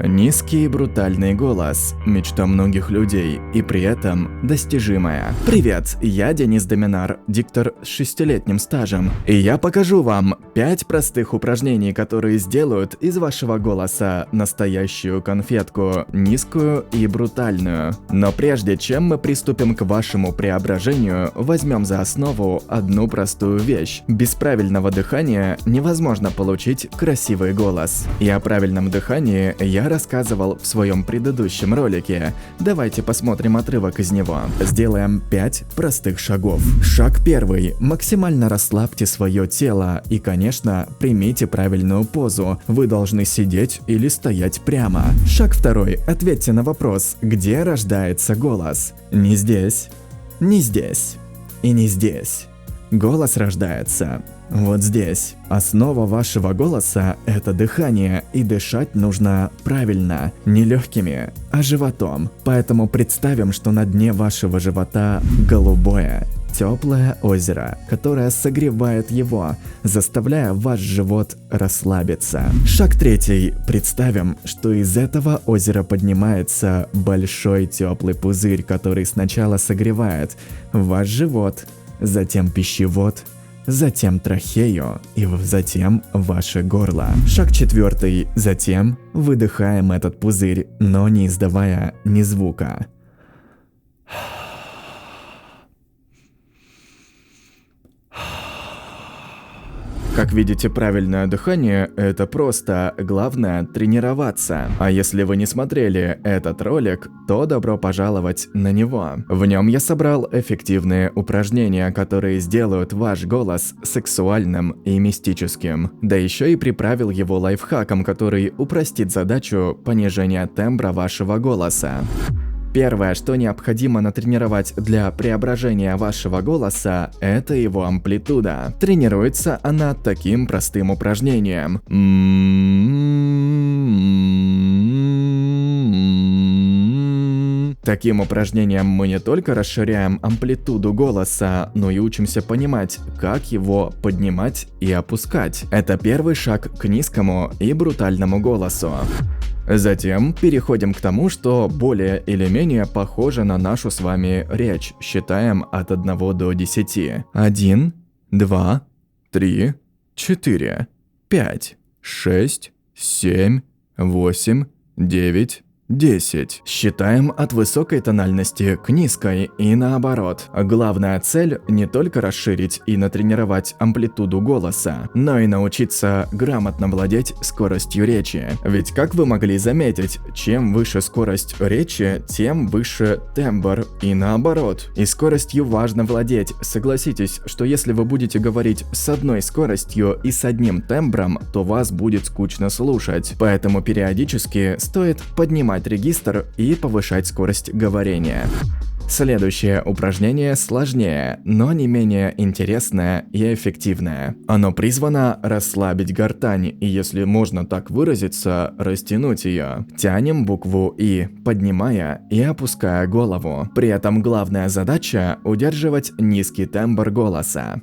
Низкий и брутальный голос – мечта многих людей, и при этом достижимая. Привет, я Денис Доминар, диктор с 6-летним стажем, и я покажу вам 5 простых упражнений, которые сделают из вашего голоса настоящую конфетку, низкую и брутальную. Но прежде чем мы приступим к вашему преображению, возьмем за основу одну простую вещь. Без правильного дыхания невозможно получить красивый голос. И о правильном дыхании я рассказывал в своем предыдущем ролике. Давайте посмотрим отрывок из него. Сделаем 5 простых шагов. Шаг 1. Максимально расслабьте свое тело и, конечно, примите правильную позу. Вы должны сидеть или стоять прямо. Шаг 2. Ответьте на вопрос, где рождается голос. Не здесь, не здесь и не здесь. Голос рождается вот здесь. Основа вашего голоса – это дыхание, и дышать нужно правильно, не легкими, а животом. Поэтому представим, что на дне вашего живота голубое, теплое озеро, которое согревает его, заставляя ваш живот расслабиться. Шаг 3. Представим, что из этого озера поднимается большой теплый пузырь, который сначала согревает ваш живот, затем пищевод, затем трахею и затем ваше горло. Шаг 4. Затем выдыхаем этот пузырь, но не издавая ни звука. Как видите, правильное дыхание – это просто, главное – тренироваться. А если вы не смотрели этот ролик, то добро пожаловать на него. В нем я собрал эффективные упражнения, которые сделают ваш голос сексуальным и мистическим. Да еще и приправил его лайфхаком, который упростит задачу понижения тембра вашего голоса. Первое, что необходимо натренировать для преображения вашего голоса, это его амплитуда. Тренируется она таким простым упражнением. Таким упражнением мы не только расширяем амплитуду голоса, но и учимся понимать, как его поднимать и опускать. Это первый шаг к низкому и брутальному голосу. Затем переходим к тому, что более или менее похоже на нашу с вами речь. Считаем от 1 до 10. 1, 2, 3, 4, 5, 6, 7, 8, 9, 10. Считаем от высокой тональности к низкой и наоборот. Главная цель не только расширить и натренировать амплитуду голоса, но и научиться грамотно владеть скоростью речи. Ведь как вы могли заметить, чем выше скорость речи, тем выше тембр и наоборот. И скоростью важно владеть. Согласитесь, что если вы будете говорить с одной скоростью и с одним тембром, то вас будет скучно слушать. Поэтому периодически стоит поднимать регистр и повышать скорость говорения. Следующее упражнение сложнее, но не менее интересное и эффективное. Оно призвано расслабить гортань и, если можно так выразиться, растянуть ее. Тянем букву «И», поднимая и опуская голову. При этом главная задача – удерживать низкий тембр голоса.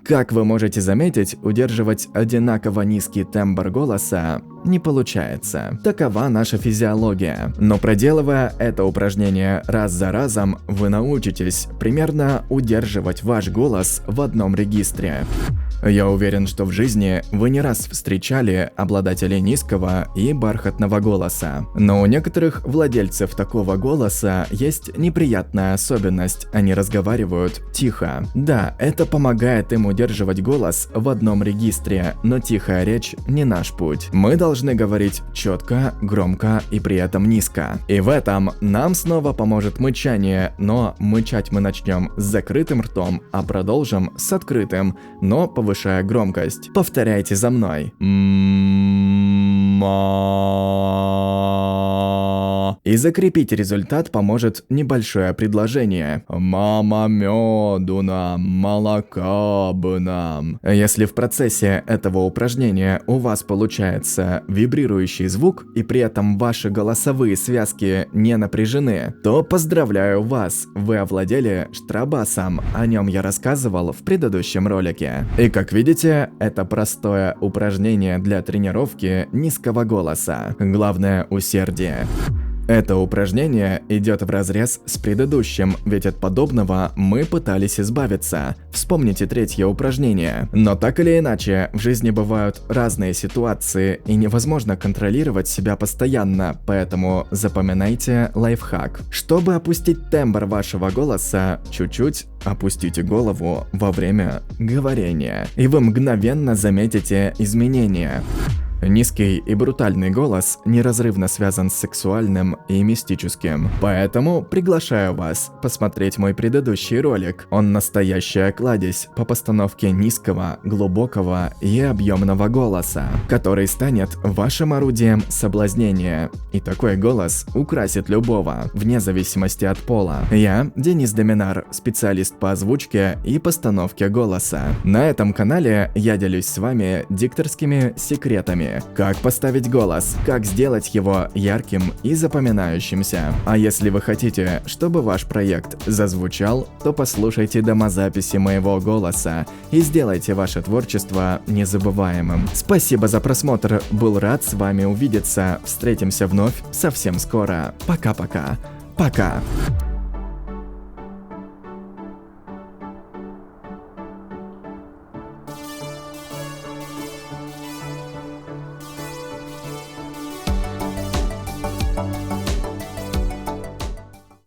Как вы можете заметить, удерживать одинаково низкий тембр голоса не получается. Такова наша физиология. Но проделывая это упражнение раз за разом, вы научитесь примерно удерживать ваш голос в одном регистре. Я уверен, что в жизни вы не раз встречали обладателей низкого и бархатного голоса. Но у некоторых владельцев такого голоса есть неприятная особенность – они разговаривают тихо. Да, это помогает им удерживать голос в одном регистре, но тихая речь не наш путь. Мы должны говорить четко, громко и при этом низко. И в этом нам снова поможет мычание, но мычать мы начнем с закрытым ртом, а продолжим с открытым, но повышая громкость. Повторяйте за мной. «мама». И закрепить результат поможет небольшое предложение. «Мама, меду нам, молока бы нам». Если в процессе этого упражнения у вас получается вибрирующий звук и при этом ваши голосовые связки не напряжены, то поздравляю вас, вы овладели штрабасом, о нем я рассказывал в предыдущем ролике. И как видите, это простое упражнение для тренировки низкого голоса. Главное — усердие. Это упражнение идет вразрез с предыдущим, ведь от подобного мы пытались избавиться. Вспомните третье упражнение. Но так или иначе, в жизни бывают разные ситуации, и невозможно контролировать себя постоянно, поэтому запоминайте лайфхак. Чтобы опустить тембр вашего голоса, чуть-чуть опустите голову во время говорения, и вы мгновенно заметите изменения. Низкий и брутальный голос неразрывно связан с сексуальным и мистическим. Поэтому приглашаю вас посмотреть мой предыдущий ролик. Он настоящая кладезь по постановке низкого, глубокого и объемного голоса, который станет вашим орудием соблазнения. И такой голос украсит любого, вне зависимости от пола. Я Денис Доминар, специалист по озвучке и постановке голоса. На этом канале я делюсь с вами дикторскими секретами. Как поставить голос, как сделать его ярким и запоминающимся. А если вы хотите, чтобы ваш проект зазвучал, то послушайте демозаписи моего голоса и сделайте ваше творчество незабываемым. Спасибо за просмотр, был рад с вами увидеться. Встретимся вновь совсем скоро. Пока-пока. Пока.